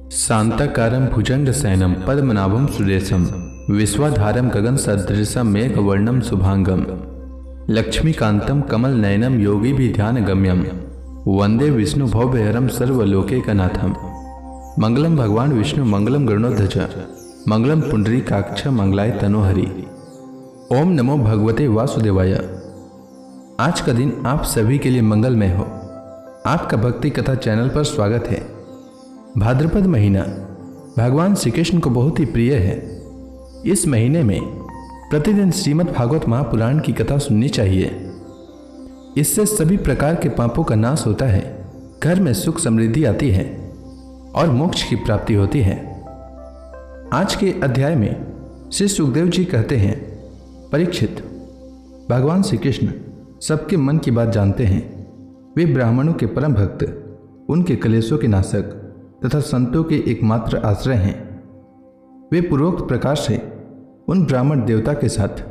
शांताकारं भुजंगशयनं पद्मनाभं सुरेशं विश्वाधारं गगनसदृशं मेघवर्णं शुभांगं लक्ष्मीकान्तं कमलनयनं योगिभिध्यानगम्यं वंदे विष्णु भवभयहरं सर्वलोकैकनाथं। मंगलम भगवान विष्णु मंगलम गरुड़ध्वज मंगलम पुंडरीकाक्ष मंगलाय तनोहरि। ओम नमो भगवते वासुदेवाय। आज का दिन आप सभी के लिए मंगलमय हो। आपका भक्ति कथा चैनल पर स्वागत है। भाद्रपद महीना भगवान श्री कृष्ण को बहुत ही प्रिय है। इस महीने में प्रतिदिन श्रीमद् भागवत महापुराण की कथा सुननी चाहिए। इससे सभी प्रकार के पापों का नाश होता है, घर में सुख समृद्धि आती है और मोक्ष की प्राप्ति होती है। आज के अध्याय में श्री सुखदेव जी कहते हैं, परीक्षित, भगवान श्री कृष्ण सबके मन की बात जानते हैं। वे ब्राह्मणों के परम भक्त, उनके कलेशों के नाशक तथा संतों के एकमात्र आश्रय हैं। वे पूर्वोक्त प्रकार से उन ब्राह्मण देवता के साथ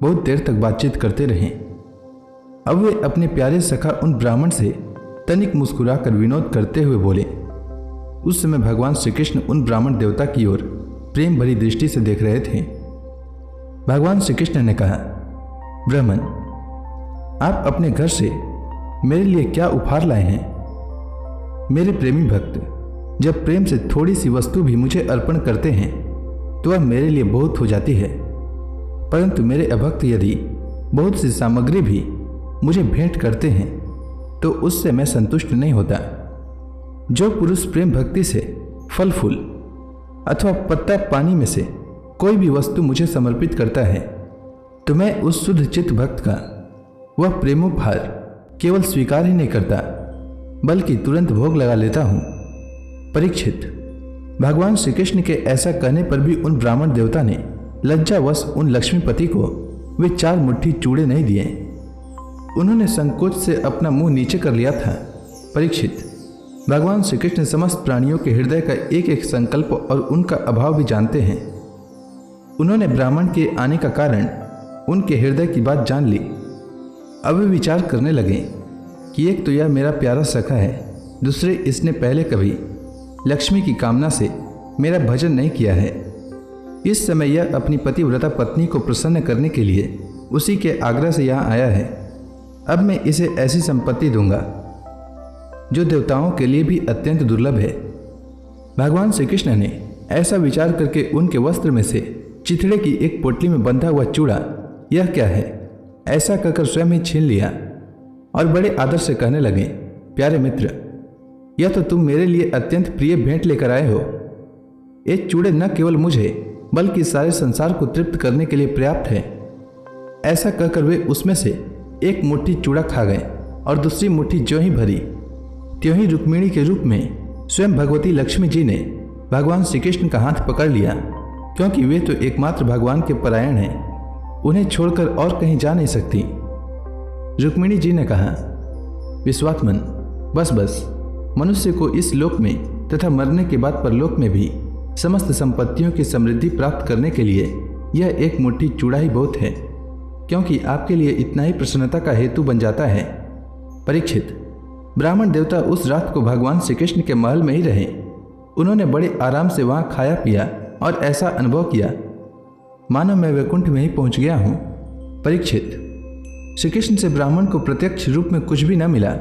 बहुत देर तक बातचीत करते रहे। अब वे अपने प्यारे सखा उन ब्राह्मण से तनिक मुस्कुराकर विनोद करते हुए बोले। उस समय भगवान श्री कृष्ण उन ब्राह्मण देवता की ओर प्रेम भरी दृष्टि से देख रहे थे। भगवान श्री कृष्ण ने कहा, ब्राह्मण, आप अपने घर से मेरे लिए क्या उपहार लाए हैं? मेरे प्रेमी भक्त जब प्रेम से थोड़ी सी वस्तु भी मुझे अर्पण करते हैं तो वह मेरे लिए बहुत हो जाती है, परंतु मेरे अभक्त यदि बहुत सी सामग्री भी मुझे भेंट करते हैं तो उससे मैं संतुष्ट नहीं होता। जो पुरुष प्रेम भक्ति से फल फूल अथवा पत्ता पानी में से कोई भी वस्तु मुझे समर्पित करता है तो मैं उस शुद्ध चित्त भक्त का वह प्रेमोपहार केवल स्वीकार ही नहीं करता बल्कि तुरंत भोग लगा लेता हूं। परीक्षित, भगवान श्री कृष्ण के ऐसा कहने पर भी उन ब्राह्मण देवता ने लज्जावश उन लक्ष्मीपति को वे 4 मुट्ठी चूड़े नहीं दिए। उन्होंने संकोच से अपना मुंह नीचे कर लिया था। परीक्षित, भगवान श्री कृष्ण समस्त प्राणियों के हृदय का एक एक संकल्प और उनका अभाव भी जानते हैं। उन्होंने ब्राह्मण के आने का कारण उनके हृदय की बात जान ली। अब वे विचार करने लगे कि एक तो यह मेरा प्यारा सखा है, दूसरे इसने पहले कभी लक्ष्मी की कामना से मेरा भजन नहीं किया है। इस समय यह अपनी पतिव्रता पत्नी को प्रसन्न करने के लिए उसी के आग्रह से यहाँ आया है। अब मैं इसे ऐसी संपत्ति दूंगा जो देवताओं के लिए भी अत्यंत दुर्लभ है। भगवान श्री कृष्ण ने ऐसा विचार करके उनके वस्त्र में से चिथड़े की एक पोटली में बंधा हुआ चूड़ा, यह क्या है, ऐसा कहकर स्वयं ही छीन लिया और बड़े आदर से कहने लगे, प्यारे मित्र, यह तो तुम मेरे लिए अत्यंत प्रिय भेंट लेकर आए हो। ये चूड़े न केवल मुझे बल्कि सारे संसार को तृप्त करने के लिए पर्याप्त है। ऐसा कहकर वे उसमें से एक मुट्ठी चूड़ा खा गए और दूसरी मुट्ठी ज्यों ही भरी त्यों ही रुक्मिणी के रूप में स्वयं भगवती लक्ष्मी जी ने भगवान श्री कृष्ण का हाथ पकड़ लिया, क्योंकि वे तो एकमात्र भगवान के परायण हैं, उन्हें छोड़कर और कहीं जा नहीं सकती। रुक्मिणी जी ने कहा, विश्वात्मन, बस बस, मनुष्य को इस लोक में तथा मरने के बाद परलोक में भी समस्त संपत्तियों की समृद्धि प्राप्त करने के लिए यह एक मुट्ठी चूड़ा ही बहुत है, क्योंकि आपके लिए इतना ही प्रसन्नता का हेतु बन जाता है। परीक्षित, ब्राह्मण देवता उस रात को भगवान श्री कृष्ण के महल में ही रहे। उन्होंने बड़े आराम से वहाँ खाया पिया और ऐसा अनुभव किया मानो मैं वैकुंठ में ही पहुँच गया हूँ। परीक्षित, श्री कृष्ण से ब्राह्मण को प्रत्यक्ष रूप में कुछ भी न मिला,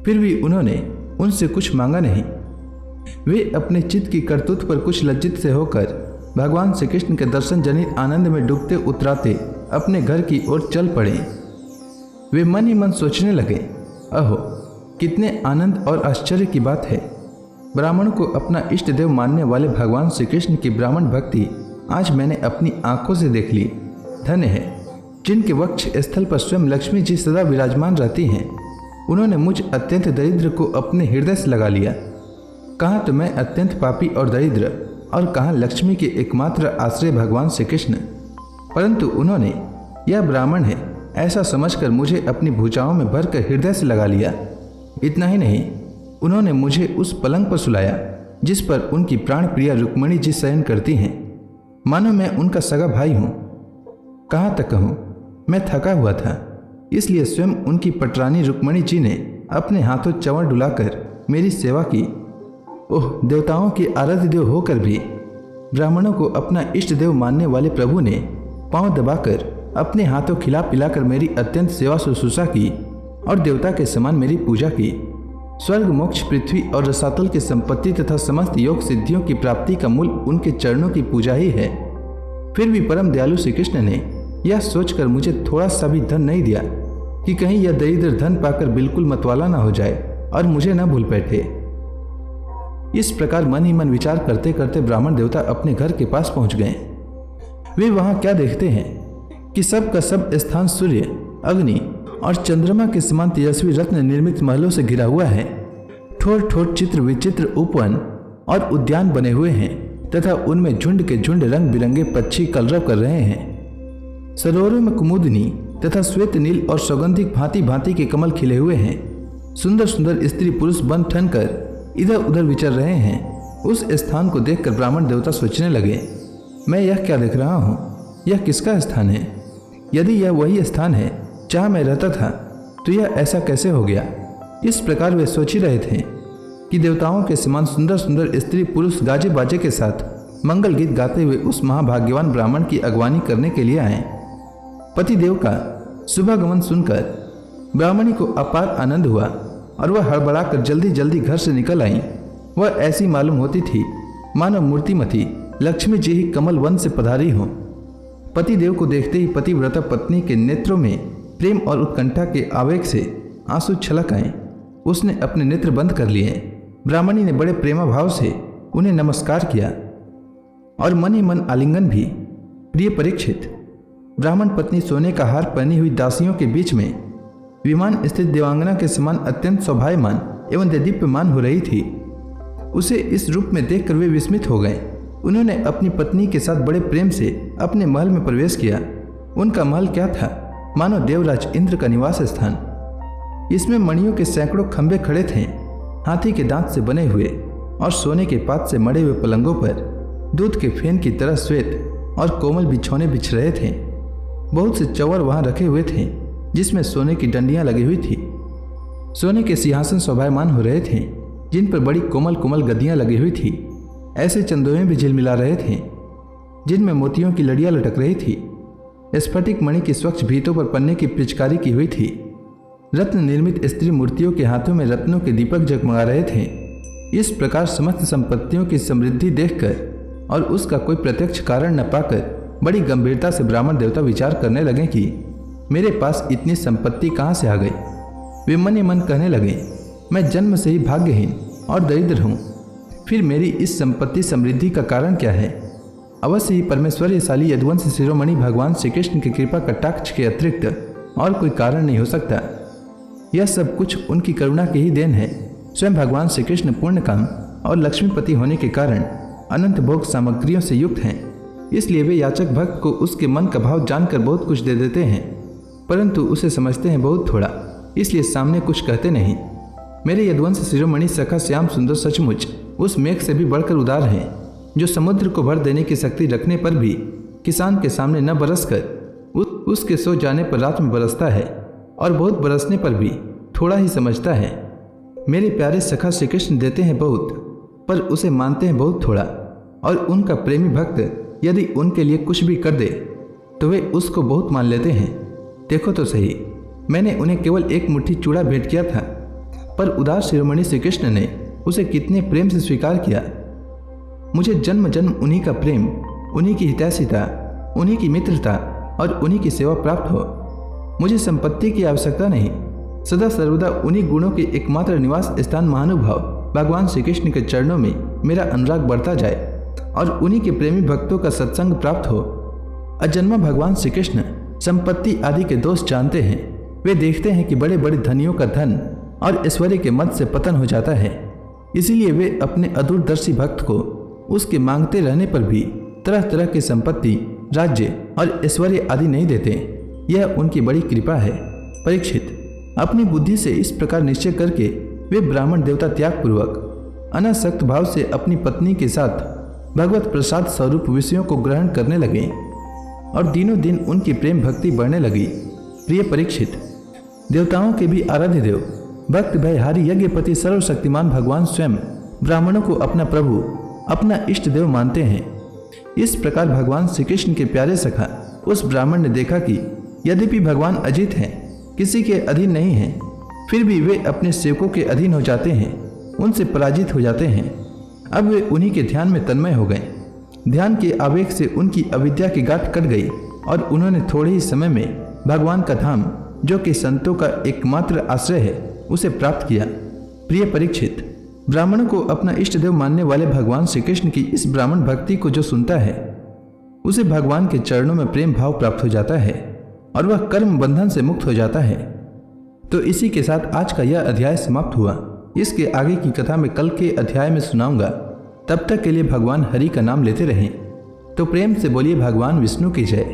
फिर भी उन्होंने उनसे कुछ मांगा नहीं। वे अपने चित्त की करतूत पर कुछ लज्जित से होकर भगवान श्री कृष्ण के दर्शन जनित आनंद में डूबते उतराते अपने घर की ओर चल पड़े। वे मन ही मन सोचने लगे, अहो, कितने आनंद और आश्चर्य की बात है। ब्राह्मण को अपना इष्ट देव मानने वाले भगवान श्री कृष्ण की ब्राह्मण भक्ति आज मैंने अपनी आंखों से देख ली। धन्य है जिनके वक्ष स्थल पर स्वयं लक्ष्मी जी सदा विराजमान रहती हैं। उन्होंने मुझ अत्यंत दरिद्र को अपने हृदय से लगा लिया। कहाँ तो मैं अत्यंत पापी और दरिद्र और कहाँ लक्ष्मी के एकमात्र आश्रय भगवान श्री कृष्ण, परंतु उन्होंने यह ब्राह्मण है ऐसा समझकर मुझे अपनी भुजाओं में भरकर हृदय से लगा लिया। इतना ही नहीं, उन्होंने मुझे उस पलंग पर सुलाया जिस पर उनकी प्राण प्रिया रुक्मिणी जी शयन करती हैं, मानो मैं उनका सगा भाई हूँ। कहाँ तक कहूँ, मैं थका हुआ था, इसलिए स्वयं उनकी पटरानी रुक्मिणी जी ने अपने हाथों चंवर डुलाकर मेरी सेवा की। ओह, देवताओं के आराध्य देव होकर भी ब्राह्मणों को अपना इष्ट देव मानने वाले प्रभु ने पांव दबाकर अपने हाथों खिला पिलाकर मेरी अत्यंत सेवा शुश्रूषा की और देवता के समान मेरी पूजा की। स्वर्ग, मोक्ष, पृथ्वी और रसातल की संपत्ति तथा समस्त योग सिद्धियों की प्राप्ति का मूल उनके चरणों की पूजा ही है। फिर भी परम दयालु श्री कृष्ण ने यह सोचकर मुझे थोड़ा सा भी धन नहीं दिया कि कहीं यह दरिद्र धन पाकर बिल्कुल मतवाला ना हो जाए और मुझे न भूल बैठे। इस प्रकार मन ही मन विचार करते करते ब्राह्मण देवता अपने घर के पास पहुंच गए। वे वहां क्या देखते हैं कि सब का सब स्थान सूर्य, अग्नि और चंद्रमा के समान तेजस्वी रत्न निर्मित महलों से घिरा हुआ है। ठोर ठोर चित्र विचित्र उपवन और उद्यान बने हुए हैं तथा उनमें झुंड के झुंड रंग बिरंगे पक्षी कलरव कर रहे हैं। सरोवरों में कुमुदनी तथा श्वेत नील और सौगंधिक भांति भांति के कमल खिले हुए हैं। सुंदर सुंदर स्त्री पुरुष बन ठन कर इधर उधर विचर रहे हैं। उस स्थान को देखकर ब्राह्मण देवता सोचने लगे, मैं यह क्या देख रहा हूँ? यह किसका स्थान है? यदि यह वही स्थान है जहाँ मैं रहता था तो यह ऐसा कैसे हो गया? इस प्रकार वे सोच ही रहे थे कि देवताओं के समान सुंदर सुंदर स्त्री पुरुष गाजे बाजे के साथ मंगल गीत गाते हुए उस महाभाग्यवान ब्राह्मण की अगवानी करने के लिए आए। पतिदेव का शुभागमन सुनकर ब्राह्मणी को अपार आनंद हुआ और वह हड़बड़ाकर जल्दी जल्दी घर से निकल आई। वह ऐसी मालूम होती थी मानो मूर्तिमती लक्ष्मी जी ही कमल वन से पधारी हो। पतिदेव को देखते ही पतिव्रता पत्नी के नेत्रों में प्रेम और उत्कंठा के आवेग से आंसू छलक आए। उसने अपने नेत्र बंद कर लिए। ब्राह्मणी ने बड़े प्रेमाभाव से उन्हें नमस्कार किया और मन ही मन आलिंगन भी। प्रिय परीक्षित, ब्राह्मण पत्नी सोने का हार पहनी हुई दासियों के बीच में विमान स्थित देवांगना के समान अत्यंत शोभायमान एवं दीप्यमान हो रही थी। उसे इस रूप में देखकर वे विस्मित हो गए। उन्होंने अपनी पत्नी के साथ बड़े प्रेम से अपने महल में प्रवेश किया। उनका महल क्या था, मानो देवराज इंद्र का निवास स्थान। इसमें मणियों के सैकड़ों खंभे खड़े थे, हाथी के दांत से बने हुए और सोने के पात से मढ़े हुए पलंगों पर दूध के फेन की तरह श्वेत और कोमल बिछौने बिछ रहे थे। बहुत से चौवर वहां रखे हुए थे जिसमें सोने की डंडियां लगी हुई थी। सोने के सिंहासन शोभायमान हो रहे थे जिन पर बड़ी कोमल कोमल गद्दियां लगी हुई थी। ऐसे चंदोए भी झिलमिला रहे थे जिनमें मोतियों की लड़ियां लटक रही थी। स्फटिक मणि की स्वच्छ भीतों पर पन्ने की पिचकारी की हुई थी। रत्न निर्मित स्त्री मूर्तियों के हाथों में रत्नों के दीपक जगमगा रहे थे। इस प्रकार समस्त संपत्तियों की समृद्धि देखकर और उसका कोई प्रत्यक्ष कारण न पाकर बड़ी गंभीरता से ब्राह्मण देवता विचार करने लगे कि मेरे पास इतनी संपत्ति कहाँ से आ गई। वे मन ही मन कहने लगे, मैं जन्म से ही भाग्यहीन और दरिद्र हूँ, फिर मेरी इस संपत्ति समृद्धि का कारण क्या है? अवश्य ही परमेश्वरशाली यदुवंश शिरोमणि भगवान श्री कृष्ण की कृपा कटाक्ष के अतिरिक्त और कोई कारण नहीं हो सकता। यह सब कुछ उनकी करुणा की ही देन है। स्वयं भगवान श्री कृष्ण पूर्ण काम और लक्ष्मीपति होने के कारण अनंत भोग सामग्रियों से युक्त हैं। इसलिए वे याचक भक्त को उसके मन का भाव जानकर बहुत कुछ दे देते हैं, परंतु उसे समझते हैं बहुत थोड़ा, इसलिए सामने कुछ कहते नहीं। मेरे यदुवंश शिरोमणि सखा श्याम सुंदर सचमुच उस मेघ से भी बढ़कर उदार हैं, जो समुद्र को भर देने की शक्ति रखने पर भी किसान के सामने न बरसकर उसके सो जाने पर रात में बरसता है और बहुत बरसने पर भी थोड़ा ही समझता है। मेरे प्यारे सखा श्री कृष्ण देते हैं बहुत, पर उसे मानते हैं बहुत थोड़ा, और उनका प्रेमी भक्त यदि उनके लिए कुछ भी कर दे तो वे उसको बहुत मान लेते हैं। देखो तो सही, मैंने उन्हें केवल एक मुट्ठी चूड़ा भेंट किया था, पर उदार शिरोमणि श्री कृष्ण ने उसे कितने प्रेम से स्वीकार किया। मुझे जन्म जन्म उन्हीं का प्रेम, उन्हीं की हितैषिता, उन्हीं की मित्रता और उन्हीं की सेवा प्राप्त हो। मुझे संपत्ति की आवश्यकता नहीं, सदा सर्वदा उन्हीं गुणों के एकमात्र निवास स्थान महानुभाव भगवान श्री कृष्ण के चरणों में मेरा अनुराग बढ़ता जाए और उन्हीं के प्रेमी भक्तों का सत्संग प्राप्त हो। अजन्मा भगवान श्री कृष्ण संपत्ति आदि के दोष जानते हैं। वे देखते हैं कि बड़े बड़े धनियों का धन और ऐश्वर्य के मद से पतन हो जाता है, इसीलिए वे अपने अदूरदर्शी भक्त को उसके मांगते रहने पर भी तरह तरह की संपत्ति, राज्य और ऐश्वर्य आदि नहीं देते। यह उनकी बड़ी कृपा है। परीक्षित, अपनी बुद्धि से इस प्रकार निश्चय करके वे ब्राह्मण देवता त्यागपूर्वक अनासक्त भाव से अपनी पत्नी के साथ भगवत प्रसाद स्वरूप विषयों को ग्रहण करने लगे और दिनों दिन उनकी प्रेम भक्ति बढ़ने लगी। प्रिय परीक्षित, देवताओं के भी आराध्य देव, भक्त भयहारी यज्ञपति सर्वशक्तिमान भगवान स्वयं ब्राह्मणों को अपना प्रभु, अपना इष्ट देव मानते हैं। इस प्रकार भगवान श्री कृष्ण के प्यारे सखा उस ब्राह्मण ने देखा कि यद्यपि भगवान अजित हैं, किसी के अधीन नहीं हैं, फिर भी वे अपने सेवकों के अधीन हो जाते हैं, उनसे पराजित हो जाते हैं। अब वे उन्हीं के ध्यान में तन्मय हो गए। ध्यान के आवेग से उनकी अविद्या की गांठ कट गई और उन्होंने थोड़े ही समय में भगवान का धाम, जो कि संतों का एकमात्र आश्रय है, उसे प्राप्त किया। प्रिय परीक्षित, ब्राह्मणों को अपना इष्ट देव मानने वाले भगवान श्री कृष्ण की इस ब्राह्मण भक्ति को जो सुनता है, उसे भगवान के चरणों में प्रेम भाव प्राप्त हो जाता है और वह कर्म बंधन से मुक्त हो जाता है। तो इसी के साथ आज का यह अध्याय समाप्त हुआ। इसके आगे की कथा मैं कल के अध्याय में सुनाऊंगा। तब तक के लिए भगवान हरि का नाम लेते रहें। तो प्रेम से बोलिए भगवान विष्णु की जय,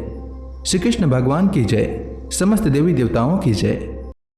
श्री कृष्ण भगवान की जय, समस्त देवी देवताओं की जय।